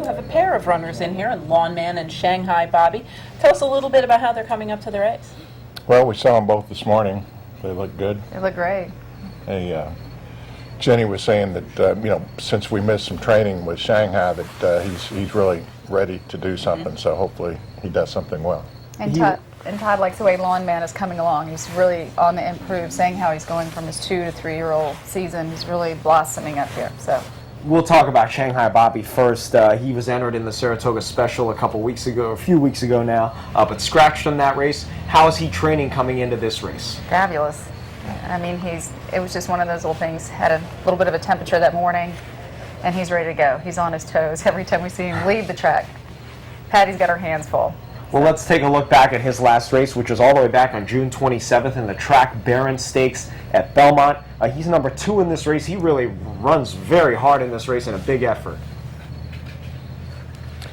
have a pair of runners in here, Lawn Man and Shanghai Bobby. Tell us a little bit about how they're coming up to the race. Well, we saw them both this morning. They look good. They look great. Jenny was saying that since we missed some training with Shanghai, that he's really ready to do something. So hopefully he does something well. And Todd likes the way Lawn Man is coming along. He's really on the improve, saying how he's going from his 2 to 3-year-old season. He's really blossoming up here. So we'll talk about Shanghai Bobby first. He was entered in the Saratoga Special a few weeks ago now, but scratched in that race. How is he training coming into this race? fabulous. I mean, it was just one of those little things. Had a little bit of a temperature that morning, and he's ready to go. He's on his toes every time we see him leave the track. Patty's got her hands full. Well, let's take a look back at his last race, which was all the way back on June 27th in the Track Barron Stakes at Belmont. He's number 2 in this race. He really runs very hard in this race in a big effort.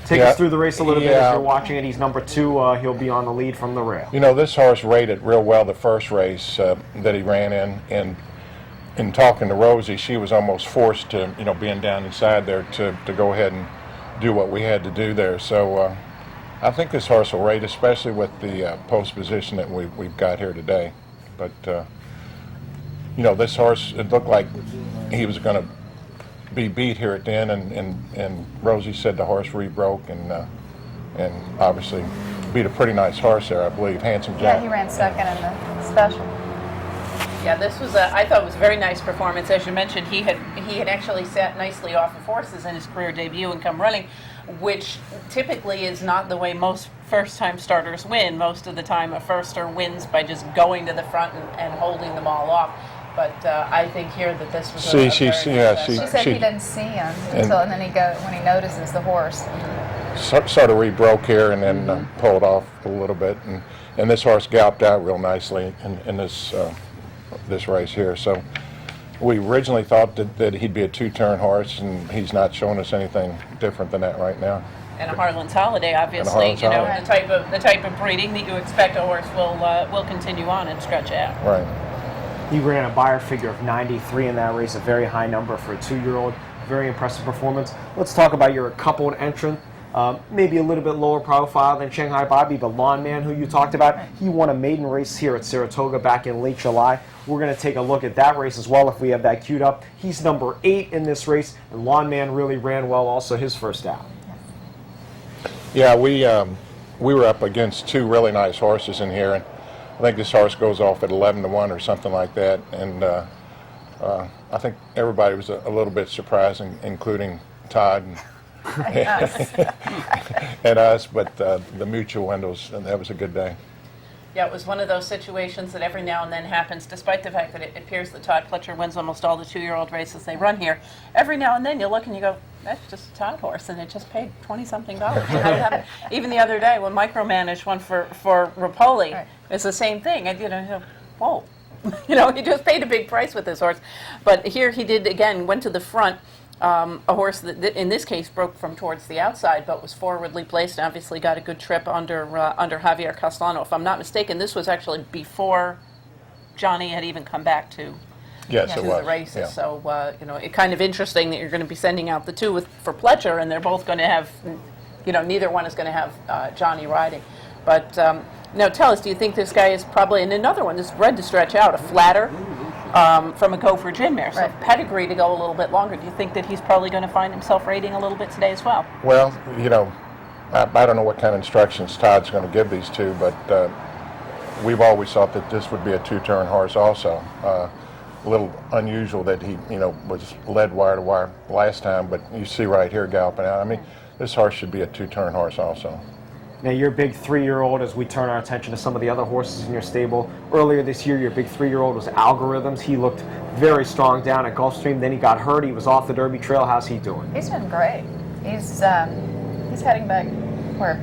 Take us through the race a little bit as you're watching it. He's number 2. He'll be on the lead from the rail. This horse rated real well the first race that he ran in, and in talking to Rosie, she was almost forced to, being down inside there to go ahead and do what we had to do there. So I think this horse will rate, especially with the post position that we've got here today. But this horse, it looked like he was going to be beat here at the end, and Rosie said the horse rebroke and obviously beat a pretty nice horse there, I believe. Handsome Jack. Yeah, he ran second in the special. Yeah, this was I thought it was a very nice performance. As you mentioned, he had actually sat nicely off of horses in his career debut and come running, which typically is not the way most first-time starters win. Most of the time, a firster wins by just going to the front and holding them all off. But I think here that this was She said he didn't see him and then when he notices the horse. Sort of rebroke here and then pulled off a little bit, and this horse galloped out real nicely in this race here. So we originally thought that he'd be a 2-turn horse, and he's not showing us anything different than that right now. And a Harlan's Holiday, obviously, the type of breeding that you expect a horse will continue on and stretch out. Right. He ran a Beyer figure of 93 in that race, a very high number for a 2-year-old. Very impressive performance. Let's talk about your coupled entrant. Maybe a little bit lower profile than Shanghai Bobby, but Lawn Man, who you talked about, he won a maiden race here at Saratoga back in late July. We're going to take a look at that race as well if we have that queued up. He's number 8 in this race, and Lawn Man really ran well also his first out. Yeah, we were up against 2 really nice horses in here, and I think this horse goes off at 11-1 or something like that, and I think everybody was a little bit surprised, including Todd and us, but the mutual windows, and that was a good day. Yeah, it was one of those situations that every now and then happens, despite the fact that it appears that Todd Pletcher wins almost all the 2-year-old races they run here. Every now and then you look and you go, that's just a Todd horse, and it just paid $20-something. Even the other day when Micromanaged won for Rapoli, right. It's the same thing. And whoa. He just paid a big price with this horse. But here he did, again, went to the front. A horse that in this case broke from towards the outside but was forwardly placed and obviously got a good trip under Javier Castellano. If I'm not mistaken, this was actually before Johnny had even come back to the races. Yeah. So, it's kind of interesting that you're going to be sending out the 2 for Pletcher, and they're both going to have, neither one is going to have Johnny riding. But now tell us, do you think this guy is probably, and another one, this bred to stretch out, a flatter, from a Gopher Gin mare, so pedigree to go a little bit longer. Do you think that he's probably going to find himself rating a little bit today as well? Well, I don't know what kind of instructions Todd's going to give these 2, but we've always thought that this would be a 2-turn horse also. A little unusual that he, was led wire to wire last time, but you see right here galloping out. I mean, this horse should be a 2-turn horse also. Now, your big 3-year-old, as we turn our attention to some of the other horses in your stable, earlier this year, your big 3-year-old was Algorithms. He looked very strong down at Gulfstream. Then he got hurt. He was off the Derby Trail. How's he doing? He's doing great. He's heading back where?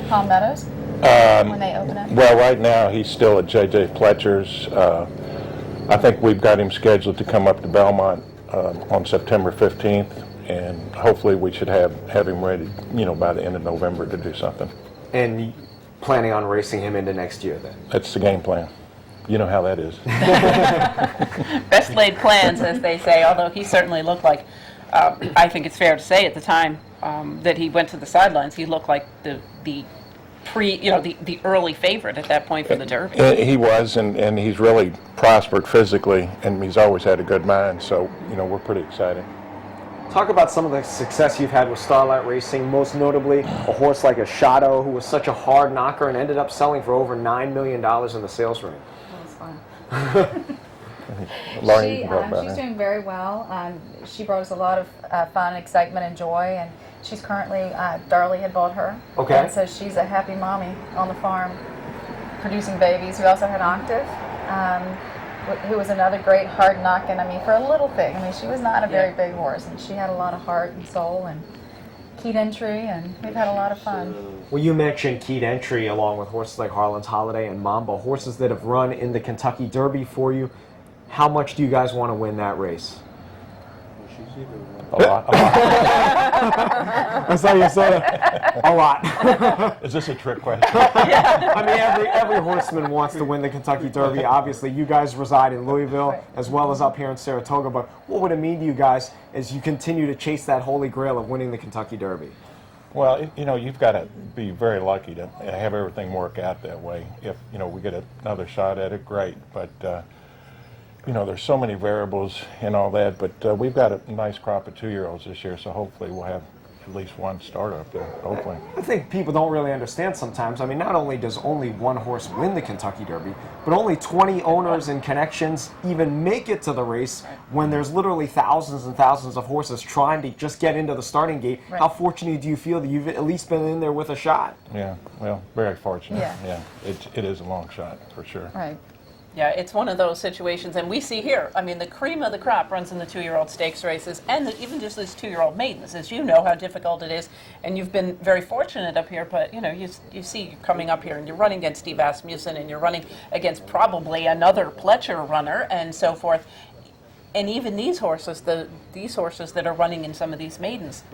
Palm Meadows? When they open up? Well, right now, he's still at J.J. Pletcher's. I think we've got him scheduled to come up to Belmont on September 15th. And hopefully we should have him ready, by the end of November to do something. And planning on racing him into next year then? That's the game plan. You know how that is. Best laid plans, as they say, although he certainly looked like I think it's fair to say at the time that he went to the sidelines, he looked like the early favorite at that point for the Derby. He was, and he's really prospered physically, and he's always had a good mind. So, we're pretty excited. Talk about some of the success you've had with Starlight Racing, most notably a horse like a Shadow, who was such a hard knocker and ended up selling for over $9 million in the sales ring. That was fun. Lauren, you can talk about She's that. doing very well. She brought us a lot of fun, excitement, and joy. And she's currently, Darley had bought her. Okay. And so she's a happy mommy on the farm, producing babies. We also had Octave, who was another great hard knocking. I mean, for a little thing. I mean, she was not a very big horse, and she had a lot of heart and soul and keyed entry, and we've had a lot of fun. Well, you mentioned keyed entry along with horses like Harlan's Holiday and Mamba, horses that have run in the Kentucky Derby for you. How much do you guys want to win that race? A lot. That's how you said it. A lot. Is this a trick question? I mean, every horseman wants to win the Kentucky Derby. Obviously, you guys reside in Louisville as well as up here in Saratoga. But what would it mean to you guys as you continue to chase that holy grail of winning the Kentucky Derby? Well, you've got to be very lucky to have everything work out that way. If, we get another shot at it, great. But, there's so many variables and all that. But we've got a nice crop of 2-year-olds this year, so hopefully we'll have at least one starter up there, hopefully. I think people don't really understand sometimes. I mean, not only does only one horse win the Kentucky Derby, but only 20 owners and connections even make it to the race when there's literally thousands and thousands of horses trying to just get into the starting gate. Right. How fortunate do you feel that you've at least been in there with a shot? Yeah, well, very fortunate. Yeah. It is a long shot, for sure. Right. Yeah, it's one of those situations, and we see here, I mean, the cream of the crop runs in the 2-year-old stakes races, and even just these 2-year-old maidens, as you know how difficult it is, and you've been very fortunate up here, but, you see you're coming up here, and you're running against Steve Asmussen, and you're running against probably another Pletcher runner, and so forth. And even these horses, these horses that are running in some of these maidens,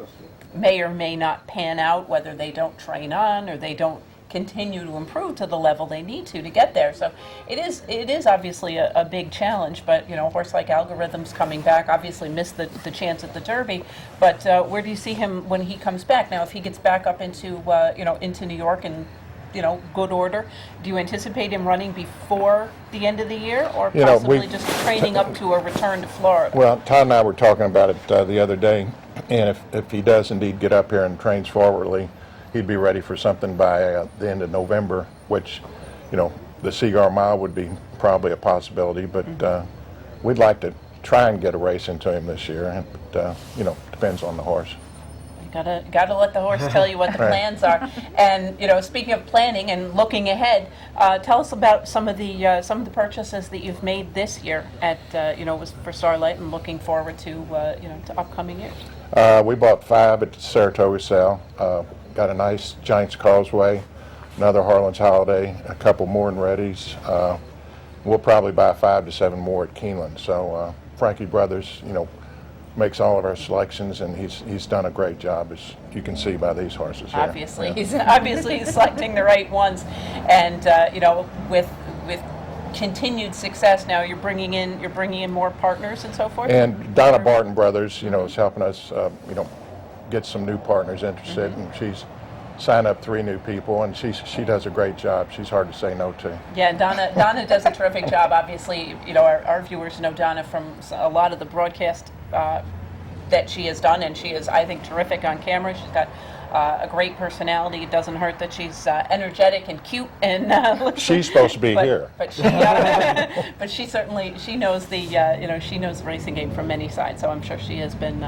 may or may not pan out, whether they don't train on, or they don't continue to improve to the level they need to get there. So it is obviously a big challenge, but a horse like Algorithm's coming back, obviously missed the chance at the Derby, but where do you see him when he comes back? Now if he gets back up into into New York and good order, do you anticipate him running before the end of the year, or possibly just training up to a return to Florida? Well, Todd and I were talking about it the other day, and if he does indeed get up here and trains forwardly, he'd be ready for something by the end of November, which, the Cigar Mile would be probably a possibility, but we'd like to try and get a race into him this year, but, depends on the horse. You gotta let the horse tell you what the plans are. And speaking of planning and looking ahead, tell us about some of the purchases that you've made this year at was for Starlight, and looking forward to to upcoming years. We bought 5 at the Saratoga sale. Got a nice Giants Causeway, another Harlan's Holiday, a couple more in Reddy's. We'll probably buy 5 to 7 more at Keeneland. So Frankie Brothers, makes all of our selections, and he's done a great job, as you can see by these horses here. Obviously, Yeah. he's selecting the right ones, and with continued success now, you're bringing in more partners and so forth. And Donna Barton Brothers, is helping us, get some new partners interested, and she's signed up 3 new people, and she does a great job. She's hard to say no to. Yeah, Donna does a terrific job. Obviously, our viewers know Donna from a lot of the broadcast that she has done, and she is, I think, terrific on camera. She's got a great personality. It doesn't hurt that she's energetic and cute, and She's supposed to be here. But she certainly knows the she knows the racing game from many sides. So I'm sure she has been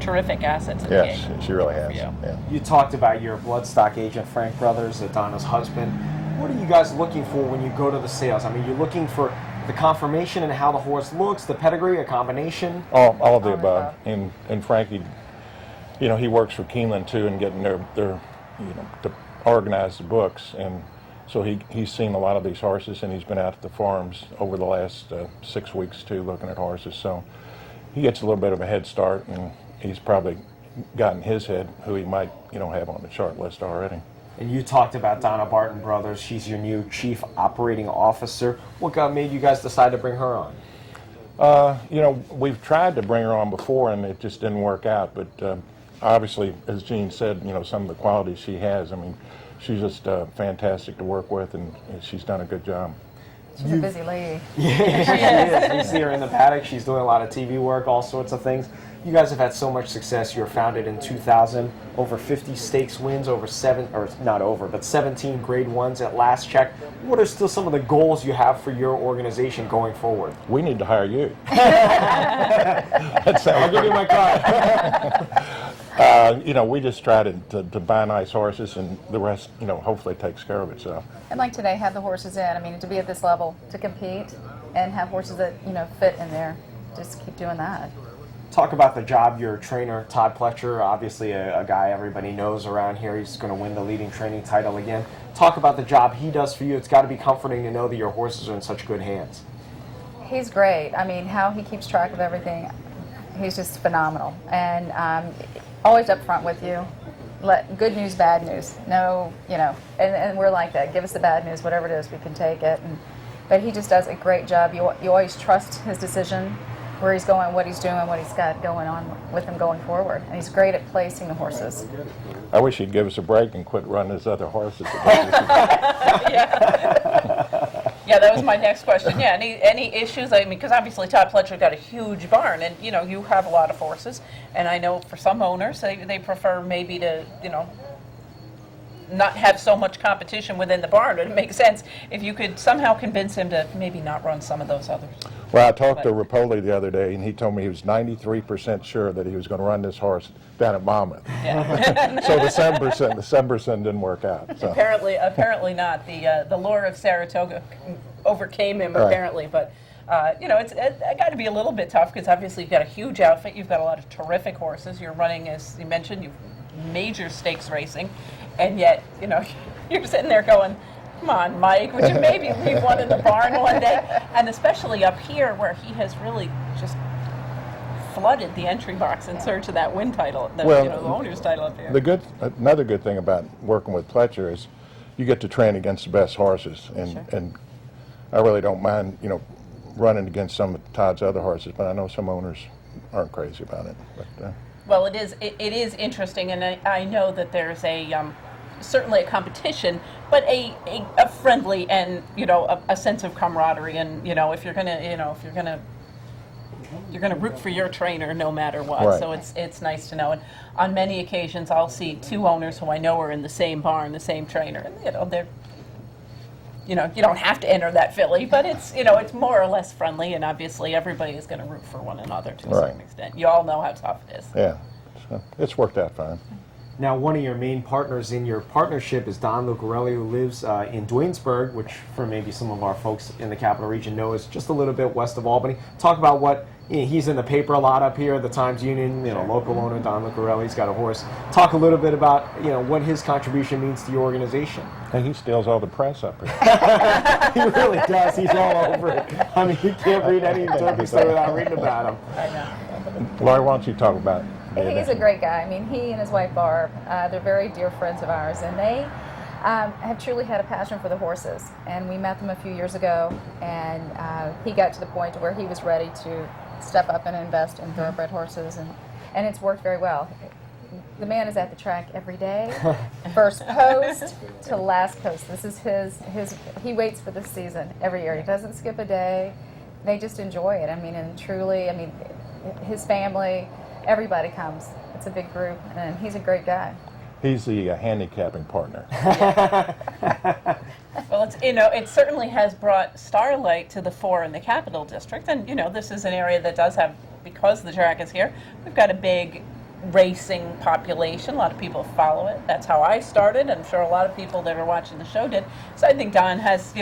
terrific assets in the Yes, game. she really has. Yeah. Yeah. You talked about your bloodstock agent, Frank Brothers, Donna's husband. What are you guys looking for when you go to the sales? I mean, you're looking for the confirmation and how the horse looks, the pedigree, a combination? All of the above. And Frankie, he works for Keeneland too, and getting their to organize the books, and so he's seen a lot of these horses, and he's been out at the farms over the last 6 weeks too, looking at horses. So he gets a little bit of a head start, and he's probably gotten his head who he might have on the chart list already. And you talked about Donna Barton Brothers. She's your new chief operating officer. What made you guys decide to bring her on? You know, we've tried to bring her on before, and it just didn't work out. But obviously, as Jean said, you know, some of the qualities she has. I mean, she's just fantastic to work with, and she's done a good job. She's a busy lady. Yeah, she is. You see her in the paddock. She's doing a lot of TV work, all sorts of things. You guys have had so much success. You were founded in 2000, over 50 stakes wins, over 17 grade ones at last check. What are still some of the goals you have for your organization going forward? We need to hire you. I'll give you my card. You know, we just try to buy nice horses, and the rest, you know, hopefully takes care of itself. And like today, have the horses in. I mean, to be at this level, to compete, and have horses that, you know, fit in there, just keep doing that. Talk about the job your trainer, Todd Pletcher, obviously a guy everybody knows around here. He's going to win the leading training title again. Talk about the job he does for you. It's got to be comforting to know that your horses are in such good hands. He's great. I mean, how he keeps track of everything, he's just phenomenal. And always up front with you. Good news, bad news. No, you know, and we're like that. Give us the bad news, whatever it is, we can take it. But he just does a great job. You always trust his decision, where he's going, what he's doing, what he's got going on with him going forward. And he's great at placing the horses. I wish he'd give us a break and quit running his other horses. Yeah, that was my next question. Yeah, any issues? I mean, because obviously Todd Pletcher got a huge barn, and you know you have a lot of horses, and I know for some owners they prefer maybe to not have so much competition within the barn. It makes sense if you could somehow convince him to maybe not run some of those others. Well, I talked to Rapoli the other day, and he told me he was 93% sure that he was going to run this horse down at Monmouth. Yeah. So the 7% didn't work out. So. Apparently not. The lure of Saratoga overcame him, Right. apparently, but. It's got to be a little bit tough because obviously you've got a huge outfit. You've got a lot of terrific horses. You're running, as you mentioned, you've major stakes racing, and yet you're sitting there going, "Come on, Mike, would you maybe leave one in the barn one day?" And especially up here where he has really just flooded the entry box in search of that win title, the owner's title up here. Another good thing about working with Pletcher is you get to train against the best horses, and I really don't mind running against some of Todd's other horses, but I know some owners aren't crazy about it. But, well, it is interesting, and I know that there's certainly a competition, but a friendly and a sense of camaraderie, and if you're gonna root for your trainer no matter what. Right. So it's nice to know. And on many occasions, I'll see two owners who I know are in the same barn, the same trainer, and they're. You don't have to enter that filly, but it's more or less friendly, and obviously everybody is going to root for one another to a certain extent. You all know how tough it is. yeah, so it's worked out fine. Now, one of your main partners in your partnership is Don Lucarelli, who lives in Dwaynesburg, which for maybe some of our folks in the capital region know is just a little bit west of Albany. Talk about what he's in the paper a lot up here, the Times-Union, local owner Don Lucarelli's got a horse. Talk a little bit about what his contribution means to your organization. And he steals all the press up here. He really does. He's all over it. I mean, you can't read any Derby story without reading about him. I know. Laurie, why don't you talk about He's a great guy. I mean, he and his wife Barb, they're very dear friends of ours, and they have truly had a passion for the horses. And we met them a few years ago, and he got to the point where he was ready to step up and invest in thoroughbred horses, and it's worked very well. The man is at the track every day, first post to last post. This is his. He waits for this season every year. He doesn't skip a day. They just enjoy it. I mean, and truly, his family, everybody comes. It's a big group, and he's a great guy. He's the handicapping partner. Well, it certainly has brought starlight to the fore in the Capital District, and this is an area that does have, because the track is here, we've got a big racing population. A lot of people follow it. That's how I started. I'm sure a lot of people that are watching the show did. So I think Don has,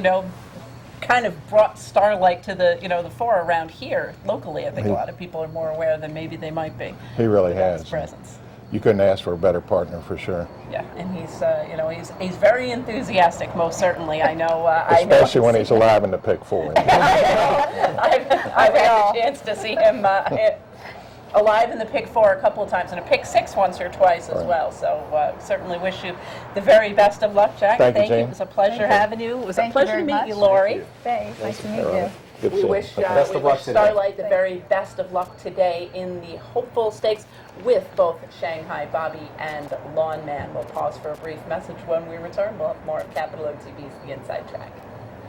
kind of brought starlight to the fore around here locally. I think a lot of people are more aware than maybe they might be. He really of his has. presence. You couldn't ask for a better partner for sure. Yeah, and he's very enthusiastic. Most certainly, I know. Especially when he's alive in the pick four. I've had a chance to see him alive in the pick four a couple of times, and a pick six once or twice as well. So certainly wish you the very best of luck, Jack. Thank you, you. Jane. It was a pleasure having you. It was Thank a pleasure you to very meet you, much. Laurie. Thanks. Nice to meet you. Good We stuff. wish, Best we of luck wish today. Starlight the very best of luck today in the hopeful stakes with both Shanghai Bobby and Lawn Man. We'll pause for a brief message. When we return, we'll have more of Capital OTB's The Inside Track.